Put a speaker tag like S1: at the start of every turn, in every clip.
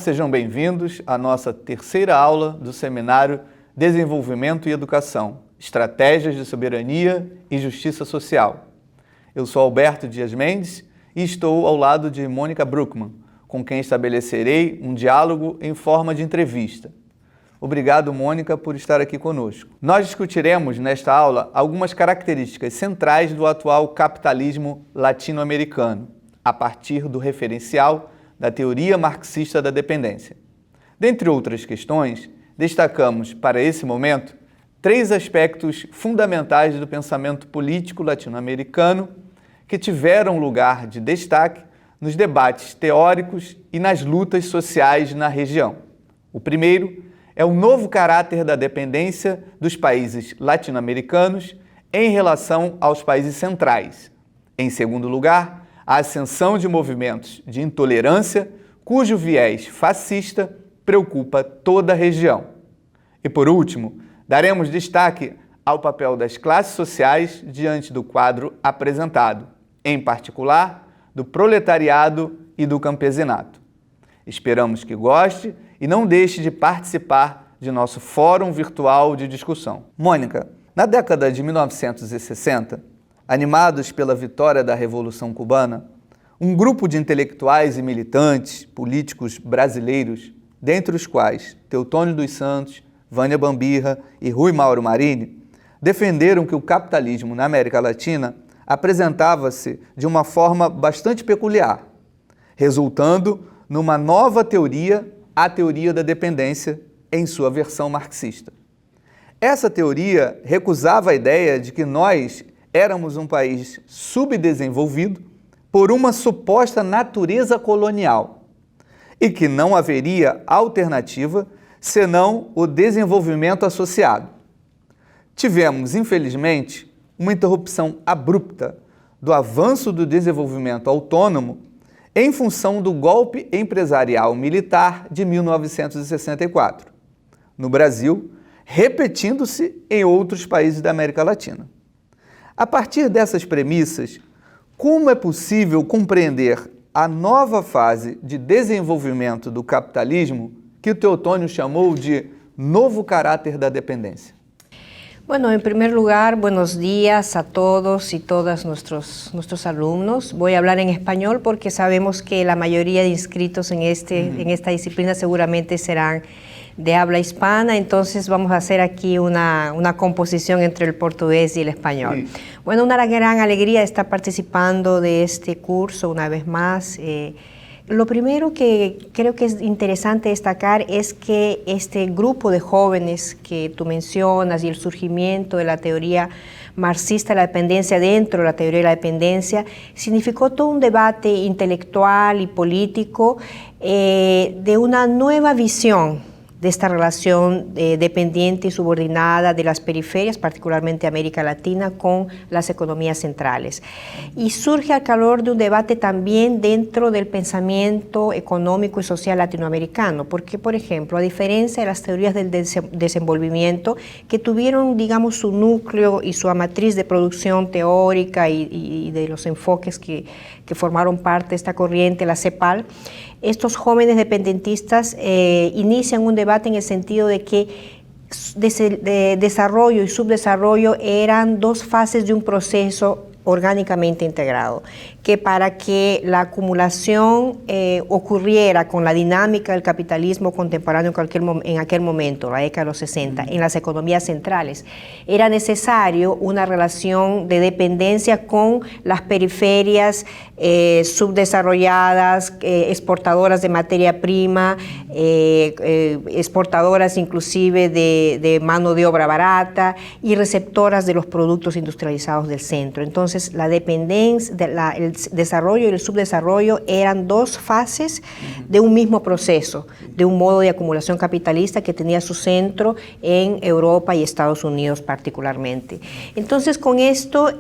S1: sejam bem-vindos à nossa terceira aula do seminário Desenvolvimento e Educação, Estratégias de Soberania e Justiça Social. Eu sou Alberto Dias Mendes e estou ao lado de Mônica Bruckmann, com quem estabelecerei um diálogo em forma de entrevista. Obrigado, Mônica, por estar aqui conosco. Nós discutiremos nesta aula algumas características centrais do atual capitalismo latino-americano, a partir do referencial da teoria marxista da dependência. Dentre outras questões, destacamos para esse momento três aspectos fundamentais do pensamento político latino-americano que tiveram lugar de destaque nos debates teóricos e nas lutas sociais na região. O primeiro é o novo caráter da dependência dos países latino-americanos em relação aos países centrais. Em segundo lugar, a ascensão de movimentos de intolerância, cujo viés fascista preocupa toda a região. E por último, daremos destaque ao papel das classes sociais diante do quadro apresentado, em particular do proletariado e do campesinato. Esperamos que goste e não deixe de participar de nosso fórum virtual de discussão. Mônica, na década de 1960, animados pela vitória da Revolução Cubana, um grupo de intelectuais e militantes políticos brasileiros, dentre os quais Teotônio dos Santos, Vânia Bambirra e Rui Mauro Marini, defenderam que o capitalismo na América Latina apresentava-se de uma forma bastante peculiar, resultando numa nova teoria, a teoria da dependência, em sua versão marxista. Essa teoria recusava a ideia de que nós éramos um país subdesenvolvido por uma suposta natureza colonial e que não haveria alternativa senão o desenvolvimento associado. Tivemos, infelizmente, uma interrupção abrupta do avanço do desenvolvimento autônomo em função do golpe empresarial militar de 1964, no Brasil, repetindo-se em outros países da América Latina. A partir dessas premissas, como é possível compreender a nova fase de desenvolvimento do capitalismo que o Teotônio chamou de novo caráter da dependência?
S2: Bueno, en primer lugar, buenos días a todos y todas nuestros alumnos. Voy a hablar en español porque sabemos que la mayoría de inscritos en esta disciplina seguramente serán de habla hispana, entonces vamos a hacer aquí una composición entre el portugués y el español. Sí. Bueno, una gran alegría estar participando de este curso una vez más. Lo primero que creo que es interesante destacar es que este grupo de jóvenes que tú mencionas y el surgimiento de la teoría marxista de la dependencia dentro de la teoría de la dependencia significó todo un debate intelectual y político de una nueva visión de esta relación dependiente y subordinada de las periferias, particularmente América Latina, con las economías centrales. Y surge al calor de un debate también dentro del pensamiento económico y social latinoamericano, porque, por ejemplo, a diferencia de las teorías del desenvolvimiento, que tuvieron, digamos, su núcleo y su matriz de producción teórica y de los enfoques que formaron parte de esta corriente, la CEPAL, estos jóvenes dependentistas inician un debate en el sentido de que desarrollo y subdesarrollo eran dos fases de un proceso orgánicamente integrado, que para que la acumulación ocurriera con la dinámica del capitalismo contemporáneo en aquel momento, la década de los 60, en las economías centrales, era necesario una relación de dependencia con las periferias subdesarrolladas, exportadoras de materia prima, exportadoras inclusive de mano de obra barata y receptoras de los productos industrializados del centro. Entonces, la dependencia, el desarrollo y el subdesarrollo eran dos fases de un mismo proceso, de un modo de acumulación capitalista que tenía su centro en Europa y Estados Unidos particularmente. Entonces, con esto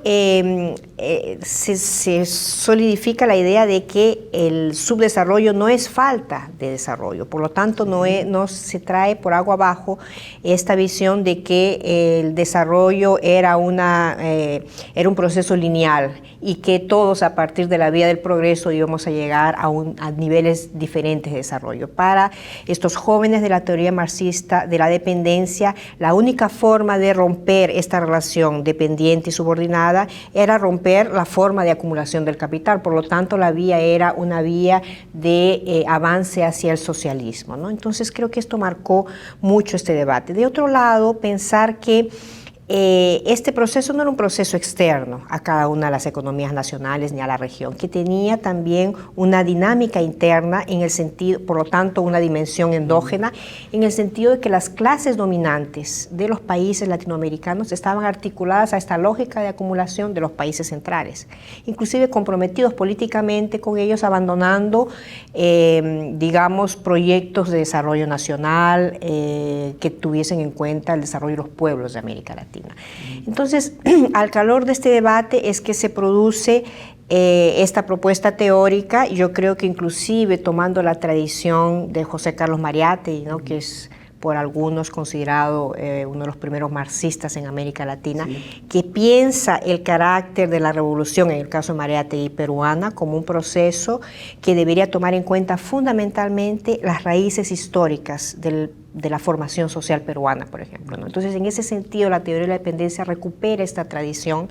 S2: se solidifica la idea de que el subdesarrollo no es falta de desarrollo, por lo tanto no se trae por agua abajo esta visión de que el desarrollo era un proceso lineal y que todos a partir de la vía del progreso íbamos a llegar a niveles diferentes de desarrollo. Para estos jóvenes de la teoría marxista de la dependencia, la única forma de romper esta relación dependiente y subordinada era romper la forma de acumulación del capital. Por lo tanto, la vía era una vía de avance hacia el socialismo, ¿no? Entonces, creo que esto marcó mucho este debate. De otro lado, pensar que este proceso no era un proceso externo a cada una de las economías nacionales ni a la región, que tenía también una dinámica interna en el sentido, por lo tanto, una dimensión endógena, en el sentido de que las clases dominantes de los países latinoamericanos estaban articuladas a esta lógica de acumulación de los países centrales, inclusive comprometidos políticamente con ellos, abandonando, digamos, proyectos de desarrollo nacional que tuviesen en cuenta el desarrollo de los pueblos de América Latina. Entonces, al calor de este debate es que se produce esta propuesta teórica. Yo creo que inclusive tomando la tradición de José Carlos Mariátegui, ¿no?, que es por algunos considerado uno de los primeros marxistas en América Latina, sí, que piensa el carácter de la revolución, en el caso de Mariátegui peruana, como un proceso que debería tomar en cuenta fundamentalmente las raíces históricas de la formación social peruana, por ejemplo, ¿no? Entonces, en ese sentido, la teoría de la dependencia recupera esta tradición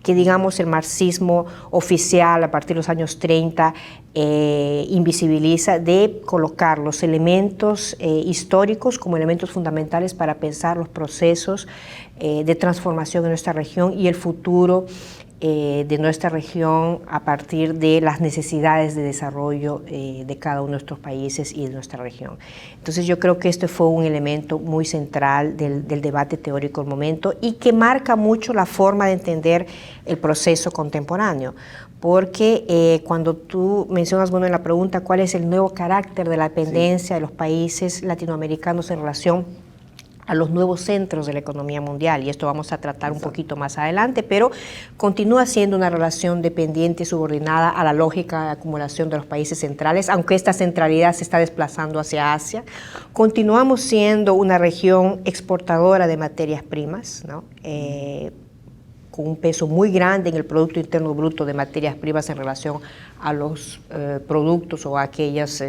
S2: que, digamos, el marxismo oficial a partir de los años 30 invisibiliza, de colocar los elementos históricos como elementos fundamentales para pensar los procesos de transformación en nuestra región y el futuro de nuestra región a partir de las necesidades de desarrollo de cada uno de nuestros países y de nuestra región. Entonces, yo creo que este fue un elemento muy central del debate teórico del momento y que marca mucho la forma de entender el proceso contemporáneo, porque cuando tú mencionas, bueno, en la pregunta cuál es el nuevo carácter de la dependencia, sí, de los países latinoamericanos en relación a los nuevos centros de la economía mundial, y esto vamos a tratar un poquito más adelante, pero continúa siendo una relación dependiente y subordinada a la lógica de acumulación de los países centrales, aunque esta centralidad se está desplazando hacia Asia. Continuamos siendo una región exportadora de materias primas, ¿no? Con un peso muy grande en el Producto Interno Bruto de materias primas en relación a los productos o a aquellos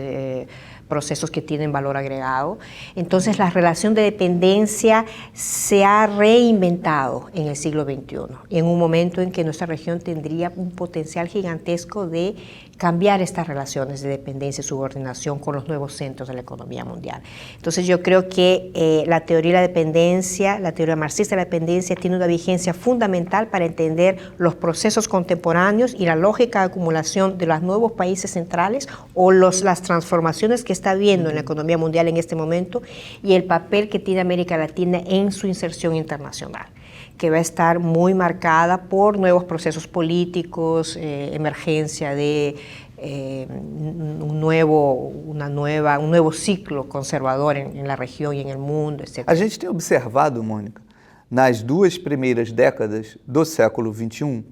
S2: procesos que tienen valor agregado. Entonces, la relación de dependencia se ha reinventado en el siglo XXI, en un momento en que nuestra región tendría un potencial gigantesco de cambiar estas relaciones de dependencia y subordinación con los nuevos centros de la economía mundial. Entonces, yo creo que la teoría de la dependencia, la teoría marxista de la dependencia, tiene una vigencia fundamental para entender los procesos contemporáneos y la lógica de acumulación de los nuevos países centrales o las transformaciones que está habiendo en la economía mundial en este momento y el papel que tiene América Latina en su inserción internacional, que va a estar muy marcada por nuevos procesos políticos, emergencia de un nuevo ciclo conservador en la região e no mundo, etc.
S1: A gente tem observado, Mônica, nas duas primeiras décadas do século XXI,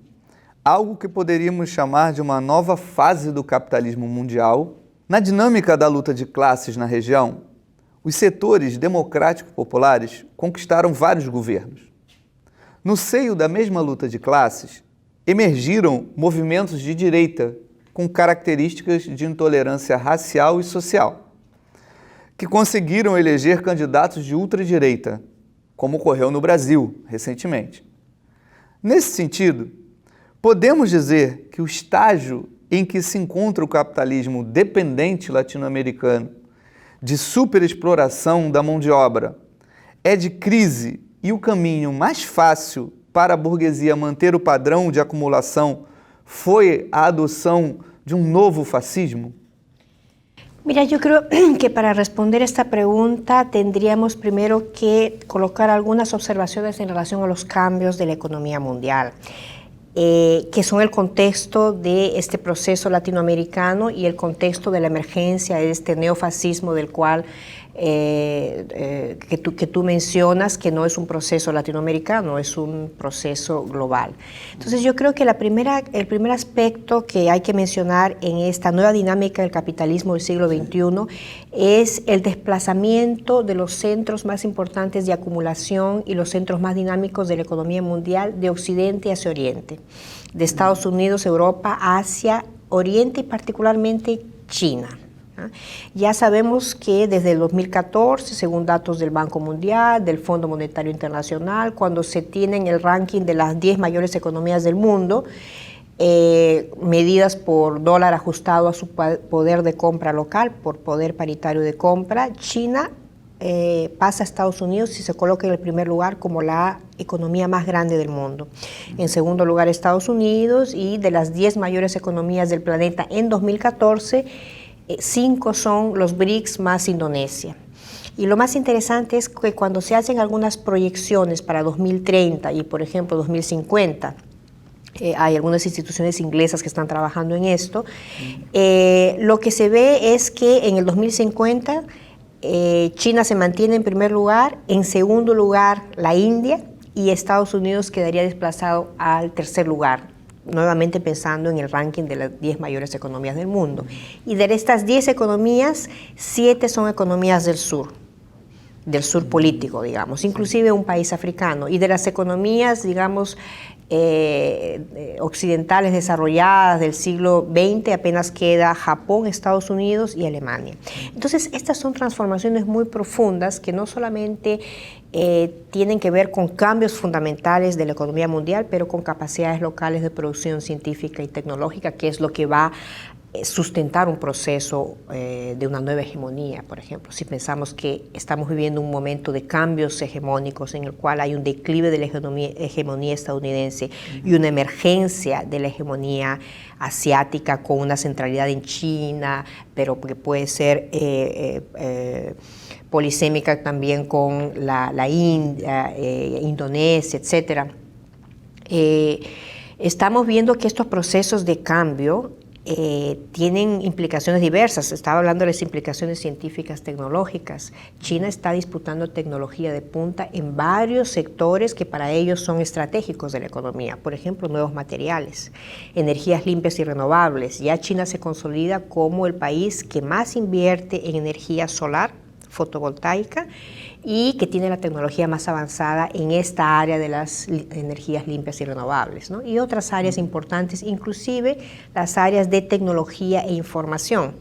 S1: algo que poderíamos chamar de uma nova fase do capitalismo mundial. Na dinâmica da luta de classes na região, os setores democráticos populares conquistaram vários governos. No seio da mesma luta de classes, emergiram movimentos de direita com características de intolerância racial e social, que conseguiram eleger candidatos de ultradireita, como ocorreu no Brasil recentemente. Nesse sentido, podemos dizer que o estágio em que se encontra o capitalismo dependente latino-americano de superexploração da mão de obra é de crise e o caminho mais fácil para a burguesia manter o padrão de acumulação foi a adoção de um novo fascismo?
S2: Mira, yo creo que para responder esta pregunta tendríamos primero que colocar algunas observaciones en relación a los cambios de la economía mundial, que son el contexto de este proceso latinoamericano y el contexto de la emergencia de este neofascismo del cual que tú mencionas, que no es un proceso latinoamericano, es un proceso global. Entonces yo creo que el primer aspecto que hay que mencionar en esta nueva dinámica del capitalismo del siglo XXI es el desplazamiento de los centros más importantes de acumulación y los centros más dinámicos de la economía mundial de Occidente hacia Oriente, de Estados Unidos, Europa, Asia, Oriente y particularmente China. Ya sabemos que desde el 2014, según datos del Banco Mundial, del Fondo Monetario Internacional, cuando se tiene en el ranking de las 10 mayores economías del mundo, medidas por dólar ajustado a su poder de compra local, por poder paritario de compra, China pasa a Estados Unidos y se coloca en el primer lugar como la economía más grande del mundo. En segundo lugar Estados Unidos, y de las 10 mayores economías del planeta en 2014, 5 son los BRICS más Indonesia. Y lo más interesante es que cuando se hacen algunas proyecciones para 2030 y, por ejemplo, 2050, hay algunas instituciones inglesas que están trabajando en esto, lo que se ve es que en el 2050 China se mantiene en primer lugar, en segundo lugar la India, y Estados Unidos quedaría desplazado al tercer lugar, nuevamente pensando en el ranking de las 10 mayores economías del mundo. Y de estas 10 economías, 7 son economías del sur político, digamos, inclusive un país africano. Y de las economías, digamos, occidentales desarrolladas del siglo XX, apenas queda Japón, Estados Unidos y Alemania. Entonces, estas son transformaciones muy profundas que no solamente tienen que ver con cambios fundamentales de la economía mundial, pero con capacidades locales de producción científica y tecnológica, que es lo que va a sustentar un proceso de una nueva hegemonía. Por ejemplo, si pensamos que estamos viviendo un momento de cambios hegemónicos en el cual hay un declive de la hegemonía estadounidense y una emergencia de la hegemonía asiática con una centralidad en China, pero que puede ser polisémica también con la India, Indonesia, etc. Estamos viendo que estos procesos de cambio tienen implicaciones diversas. Estaba hablando de las implicaciones científicas, tecnológicas. China está disputando tecnología de punta en varios sectores que para ellos son estratégicos de la economía. Por ejemplo, nuevos materiales, energías limpias y renovables. Ya China se consolida como el país que más invierte en energía solar, fotovoltaica, y que tiene la tecnología más avanzada en esta área de las energías limpias y renovables, ¿no? Y otras áreas importantes, inclusive las áreas de tecnología e información.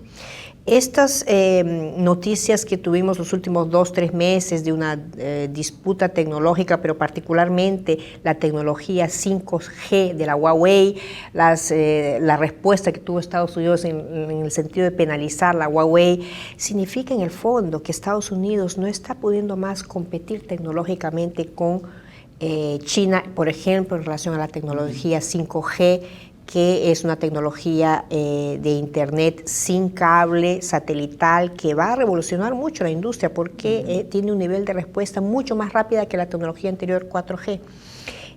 S2: Estas noticias que tuvimos los últimos 2-3 meses de una disputa tecnológica, pero particularmente la tecnología 5G de la Huawei, la respuesta que tuvo Estados Unidos en el sentido de penalizar la Huawei, significa en el fondo que Estados Unidos no está pudiendo más competir tecnológicamente con China, por ejemplo, en relación a la tecnología 5G, que es una tecnología de Internet sin cable satelital que va a revolucionar mucho la industria porque tiene un nivel de respuesta mucho más rápida que la tecnología anterior 4G.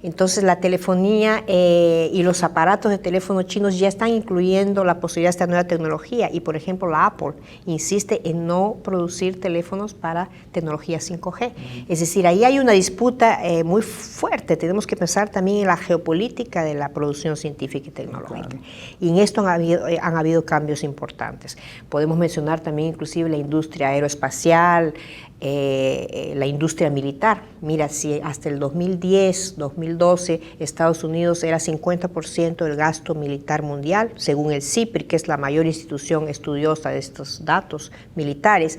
S2: Entonces la telefonía y los aparatos de teléfono chinos ya están incluyendo la posibilidad de esta nueva tecnología, y por ejemplo la Apple insiste en no producir teléfonos para tecnología 5G. Es decir, ahí hay una disputa muy fuerte. Tenemos que pensar también en la geopolítica de la producción científica y tecnológica. Claro. Y en esto han habido cambios importantes. Podemos mencionar también inclusive la industria aeroespacial, la industria militar. Mira, si hasta el 2010, 2012, Estados Unidos era 50% del gasto militar mundial, según el CIPRI, que es la mayor institución estudiosa de estos datos militares.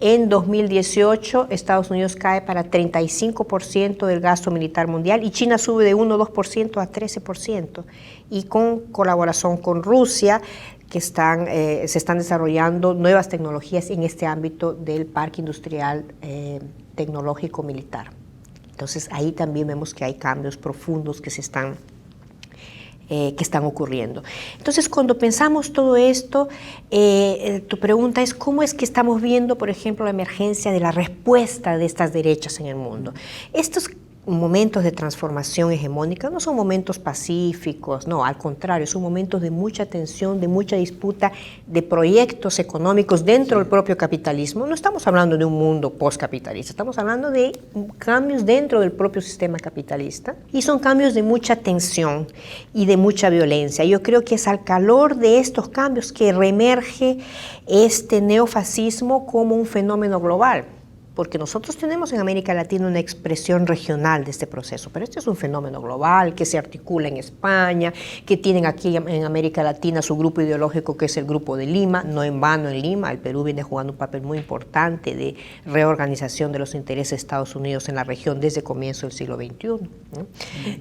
S2: En 2018, Estados Unidos cae para 35% del gasto militar mundial y China sube de 1-2% a 13%. Y con colaboración con Rusia, que se están desarrollando nuevas tecnologías en este ámbito del parque industrial tecnológico militar. Entonces ahí también vemos que hay cambios profundos que están ocurriendo. Entonces cuando pensamos todo esto, tu pregunta es ¿cómo es que estamos viendo, por ejemplo, la emergencia de la respuesta de estas derechas en el mundo? Estos momentos de transformación hegemónica no son momentos pacíficos, no, al contrario, son momentos de mucha tensión, de mucha disputa, de proyectos económicos dentro del propio capitalismo. No estamos hablando de un mundo postcapitalista, estamos hablando de cambios dentro del propio sistema capitalista y son cambios de mucha tensión y de mucha violencia. Yo creo que es al calor de estos cambios que reemerge este neofascismo como un fenómeno global. Porque nosotros tenemos en América Latina una expresión regional de este proceso, pero este es un fenómeno global que se articula en España, que tienen aquí en América Latina su grupo ideológico que es el Grupo de Lima, no en vano en Lima, el Perú viene jugando un papel muy importante de reorganización de los intereses de Estados Unidos en la región desde el comienzo del siglo XXI, ¿no?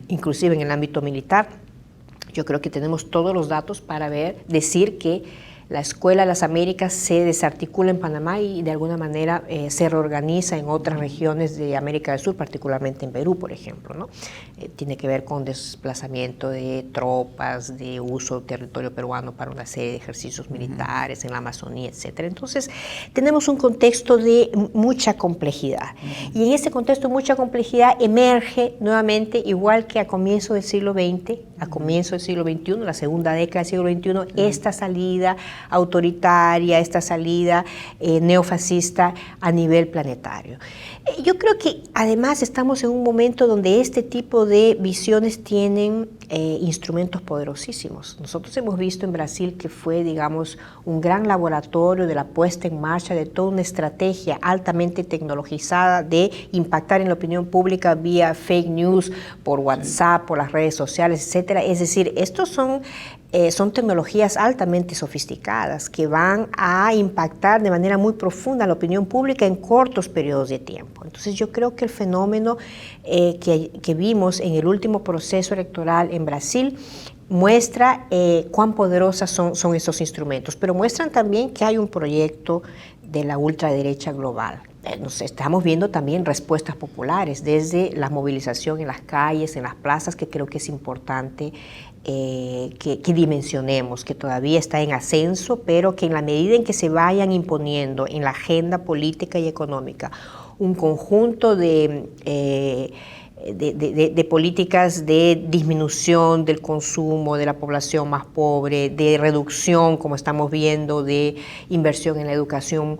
S2: Inclusive en el ámbito militar. Yo creo que tenemos todos los datos para decir que la Escuela de las Américas se desarticula en Panamá y de alguna manera se reorganiza en otras regiones de América del Sur, particularmente en Perú, por ejemplo, ¿no? Tiene que ver con desplazamiento de tropas, de uso del territorio peruano para una serie de ejercicios militares en la Amazonía, etc. Entonces, tenemos un contexto de mucha complejidad. Y en ese contexto de mucha complejidad emerge nuevamente, igual que a comienzo del siglo XX, a comienzo del siglo XXI, la segunda década del siglo XXI, esta salida autoritaria, esta salida neofascista a nivel planetario. Yo creo que además estamos en un momento donde este tipo de visiones tienen instrumentos poderosísimos. Nosotros hemos visto en Brasil que fue, digamos, un gran laboratorio de la puesta en marcha de toda una estrategia altamente tecnologizada de impactar en la opinión pública vía fake news, por WhatsApp, por las redes sociales, etcétera. Es decir, estos son tecnologías altamente sofisticadas que van a impactar de manera muy profunda a la opinión pública en cortos periodos de tiempo. Entonces yo creo que el fenómeno que vimos en el último proceso electoral en Brasil muestra cuán poderosas son esos instrumentos, pero muestran también que hay un proyecto de la ultraderecha global. Nos estamos viendo también respuestas populares desde la movilización en las calles, en las plazas, que creo que es importante que dimensionemos, que todavía está en ascenso, pero que en la medida en que se vayan imponiendo en la agenda política y económica un conjunto de políticas de disminución del consumo de la población más pobre, de reducción, como estamos viendo, de inversión en la educación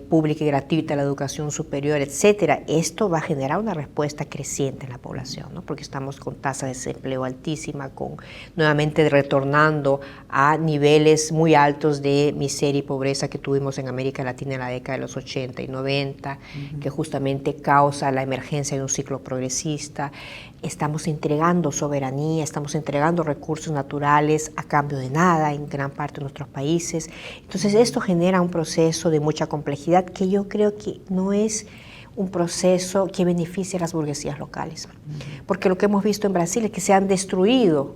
S2: pública y gratuita, la educación superior, etcétera, esto va a generar una respuesta creciente en la población, ¿no? Porque estamos con tasa de desempleo altísima, nuevamente retornando a niveles muy altos de miseria y pobreza que tuvimos en América Latina en la década de los 80 y 90, que justamente causa la emergencia de un ciclo progresista. Estamos entregando soberanía, estamos entregando recursos naturales a cambio de nada en gran parte de nuestros países. Entonces esto genera un proceso de mucha complejidad que yo creo que no es un proceso que beneficie a las burguesías locales. Porque lo que hemos visto en Brasil es que se han destruido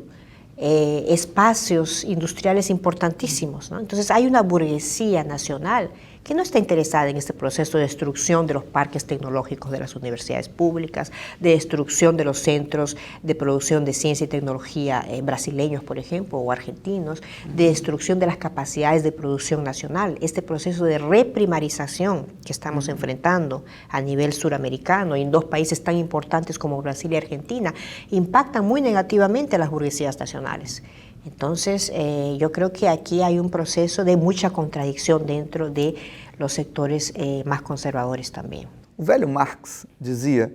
S2: espacios industriales importantísimos, ¿no? Entonces hay una burguesía nacional que no está interesada en este proceso de destrucción de los parques tecnológicos de las universidades públicas, de destrucción de los centros de producción de ciencia y tecnología brasileños, por ejemplo, o argentinos, de destrucción de las capacidades de producción nacional. Este proceso de reprimarización que estamos enfrentando a nivel suramericano y en dos países tan importantes como Brasil y Argentina impacta muy negativamente a las burguesías nacionales. Entonces, yo creo que aquí hay un proceso de mucha contradicción dentro de los sectores más conservadores também.
S1: O velho Marx dizia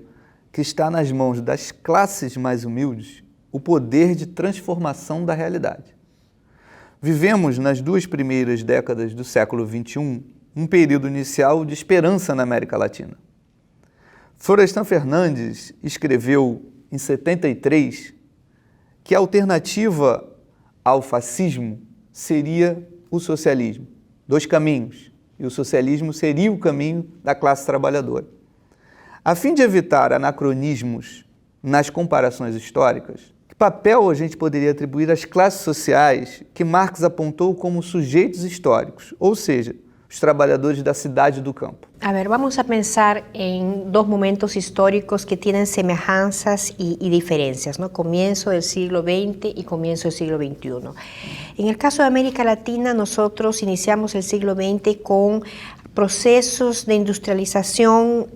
S1: que está nas mãos das classes mais humildes o poder de transformação da realidade. Vivemos nas duas primeiras décadas do século XXI um período inicial de esperança na América Latina. Florestan Fernandes escreveu em 73 que a alternativa ao fascismo seria o socialismo. Dois caminhos, e o socialismo seria o caminho da classe trabalhadora. A fim de evitar anacronismos nas comparações históricas, que papel a gente poderia atribuir às classes sociais que Marx apontou como sujeitos históricos, ou seja, os trabalhadores da cidade e do campo?
S2: A ver, vamos a pensar en dos momentos históricos que tienen semejanzas y diferencias, ¿no? Comienzo del siglo XX y comienzo del siglo XXI. En el caso de América Latina, nosotros iniciamos el siglo XX con procesos de industrialización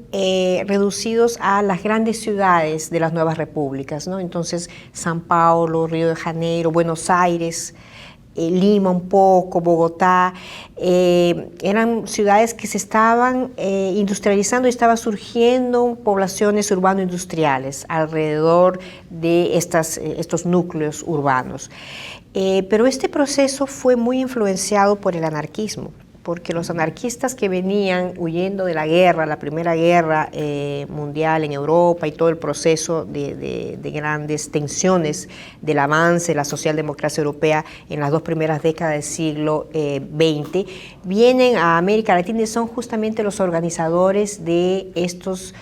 S2: reducidos a las grandes ciudades de las nuevas repúblicas, ¿no? Entonces, San Paulo, Río de Janeiro, Buenos Aires, Lima un poco, Bogotá, eran ciudades que se estaban industrializando y estaban surgiendo poblaciones urbano-industriales alrededor de estos núcleos urbanos. Pero este proceso fue muy influenciado por el anarquismo, porque los anarquistas que venían huyendo de la guerra, la Primera Guerra Mundial en Europa y todo el proceso de grandes tensiones del avance de la socialdemocracia europea en las 2 primeras décadas del siglo XX, vienen a América Latina y son justamente los organizadores de estos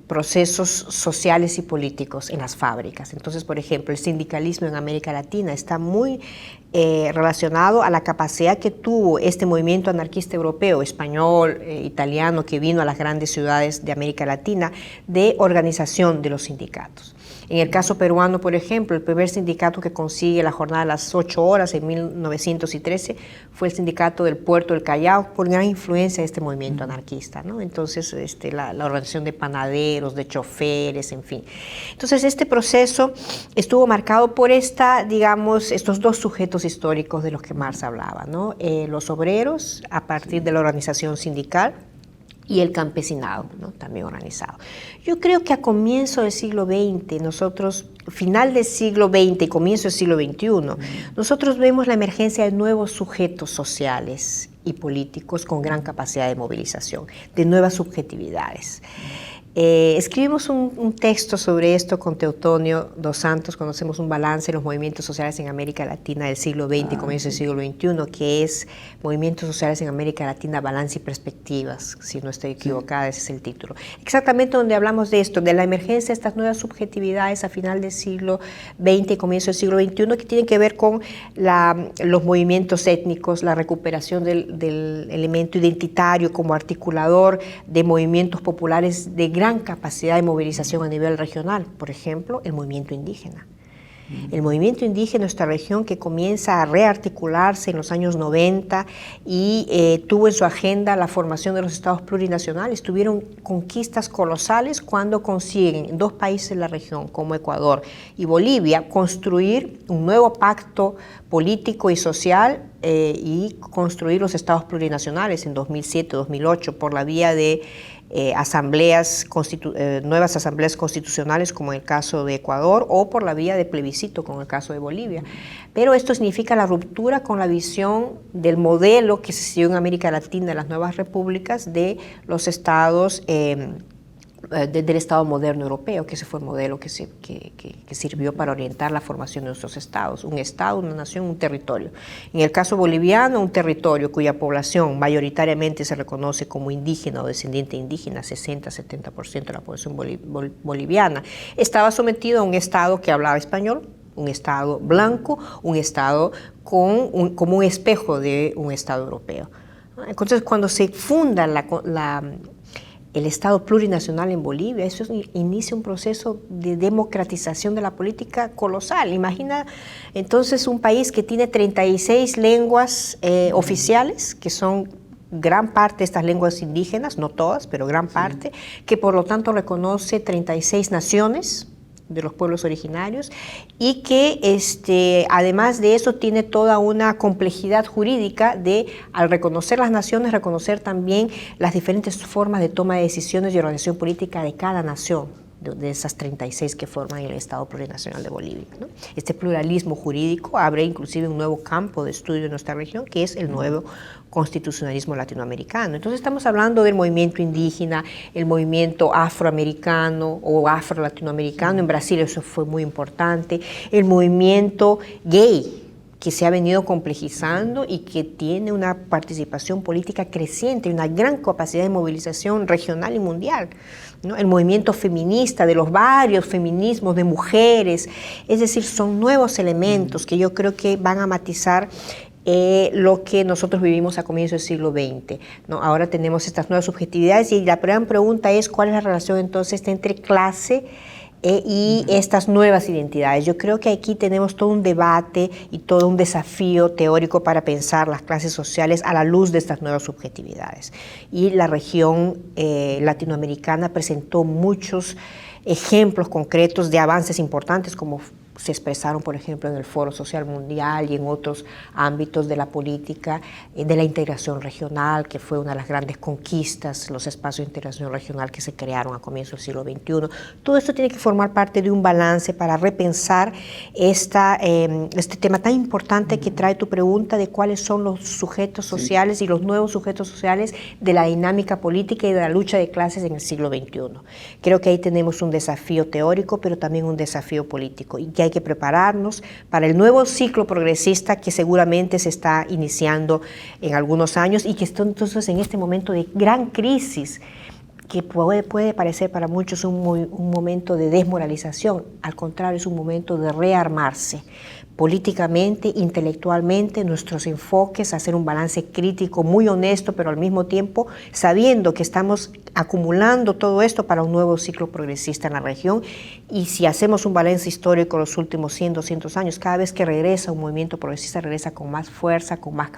S2: procesos sociales y políticos en las fábricas. Entonces, por ejemplo, el sindicalismo en América Latina está muy relacionado a la capacidad que tuvo este movimiento anarquista europeo, español, italiano, que vino a las grandes ciudades de América Latina, de organización de los sindicatos. En el caso peruano, por ejemplo, el primer sindicato que consigue la jornada de las 8 horas en 1913 fue el sindicato del Puerto del Callao, por gran influencia de este movimiento anarquista, ¿no? Entonces, la organización de panaderos, de choferes, en fin. Entonces, este proceso estuvo marcado por estos 2 sujetos históricos de los que Marx hablaba, ¿no? Los obreros, a partir de la organización sindical, y el campesinado, ¿no? También organizado. Yo creo que a comienzo del siglo XX, final del siglo XX y comienzo del siglo XXI, nosotros vemos la emergencia de nuevos sujetos sociales y políticos con gran capacidad de movilización, de nuevas subjetividades. Escribimos un texto sobre esto con Teotonio dos Santos cuando hacemos un balance de los movimientos sociales en América Latina del siglo XX y comienzo del siglo XXI, que es Movimientos Sociales en América Latina, Balance y Perspectivas, si no estoy equivocada, ese es el título. Exactamente donde hablamos de esto, de la emergencia de estas nuevas subjetividades a final del siglo XX y comienzo del siglo XXI, que tienen que ver con los movimientos étnicos, la recuperación del elemento identitario como articulador de movimientos populares de gran capacidad de movilización a nivel regional, por ejemplo, el movimiento indígena. El movimiento indígena de nuestra región que comienza a rearticularse en los años 90 y tuvo en su agenda la formación de los estados plurinacionales. Tuvieron conquistas colosales cuando consiguen en 2 países de la región, como Ecuador y Bolivia, construir un nuevo pacto político y social y construir los estados plurinacionales en 2007-2008 por la vía de nuevas asambleas constitucionales como en el caso de Ecuador o por la vía de plebiscito como en el caso de Bolivia. Pero esto significa la ruptura con la visión del modelo que se siguió en América Latina, de las nuevas repúblicas, de los estados del Estado moderno europeo, que ese fue el modelo que sirvió para orientar la formación de nuestros estados, un estado, una nación, un territorio. En el caso boliviano, un territorio cuya población mayoritariamente se reconoce como indígena o descendiente indígena, 60-70% de la población boliviana, estaba sometido a un estado que hablaba español, un estado blanco, un estado como un espejo de un estado europeo. Entonces, cuando se funda el Estado plurinacional en Bolivia, eso inicia un proceso de democratización de la política colosal. Imagina entonces un país que tiene 36 lenguas oficiales, que son gran parte de estas lenguas indígenas, no todas, pero gran parte, que por lo tanto reconoce 36 naciones de los pueblos originarios y que además de eso tiene toda una complejidad jurídica de, al reconocer las naciones, reconocer también las diferentes formas de toma de decisiones y organización política de cada nación, de esas 36 que forman el Estado Plurinacional de Bolivia, ¿no? Este pluralismo jurídico abre inclusive un nuevo campo de estudio en nuestra región, que es el nuevo constitucionalismo latinoamericano. Entonces estamos hablando del movimiento indígena, el movimiento afroamericano o afro-latinoamericano, en Brasil eso fue muy importante, el movimiento gay, que se ha venido complejizando y que tiene una participación política creciente y una gran capacidad de movilización regional y mundial, ¿no? El movimiento feminista, de los varios feminismos de mujeres, es decir, son nuevos elementos que yo creo que van a matizar lo que nosotros vivimos a comienzos del siglo XX, ¿no? Ahora tenemos estas nuevas subjetividades y la gran pregunta es cuál es la relación entonces entre clase y estas nuevas identidades. Yo creo que aquí tenemos todo un debate y todo un desafío teórico para pensar las clases sociales a la luz de estas nuevas subjetividades. Y la región latinoamericana presentó muchos ejemplos concretos de avances importantes, como se expresaron, por ejemplo, en el Foro Social Mundial y en otros ámbitos de la política, de la integración regional, que fue una de las grandes conquistas, los espacios de integración regional que se crearon a comienzos del siglo XXI. Todo esto tiene que formar parte de un balance para repensar este tema tan importante que trae tu pregunta de cuáles son los sujetos sociales y los nuevos sujetos sociales de la dinámica política y de la lucha de clases en el siglo XXI. Creo que ahí tenemos un desafío teórico, pero también un desafío político, y que hay que prepararnos para el nuevo ciclo progresista que seguramente se está iniciando en algunos años y que está entonces en este momento de gran crisis que puede parecer para muchos un momento de desmoralización. Al contrario, es un momento de rearmarse políticamente, intelectualmente, nuestros enfoques, hacer un balance crítico muy honesto, pero al mismo tiempo sabiendo que estamos acumulando todo esto para un nuevo ciclo progresista en la región. Y si hacemos un balance histórico los últimos 100, 200 años, cada vez que regresa un movimiento progresista, regresa con más fuerza, con más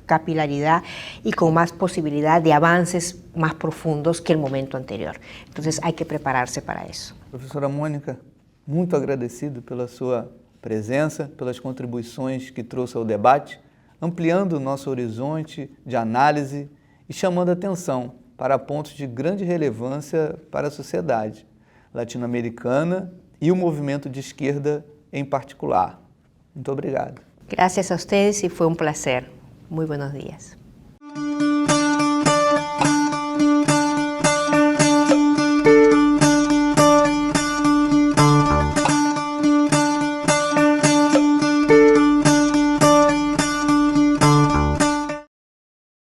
S2: capilaridad y con más posibilidad de avances más profundos que el momento anterior. Entonces hay que prepararse para eso.
S1: Professora Mônica, muito agradecido pela sua presença, pelas contribuições que trouxe ao debate, ampliando o nosso horizonte de análise e chamando atenção para pontos de grande relevância para a sociedade latino-americana e o movimento de esquerda em particular. Muito obrigado.
S2: Gracias a ustedes y fue un placer. Muy buenos días.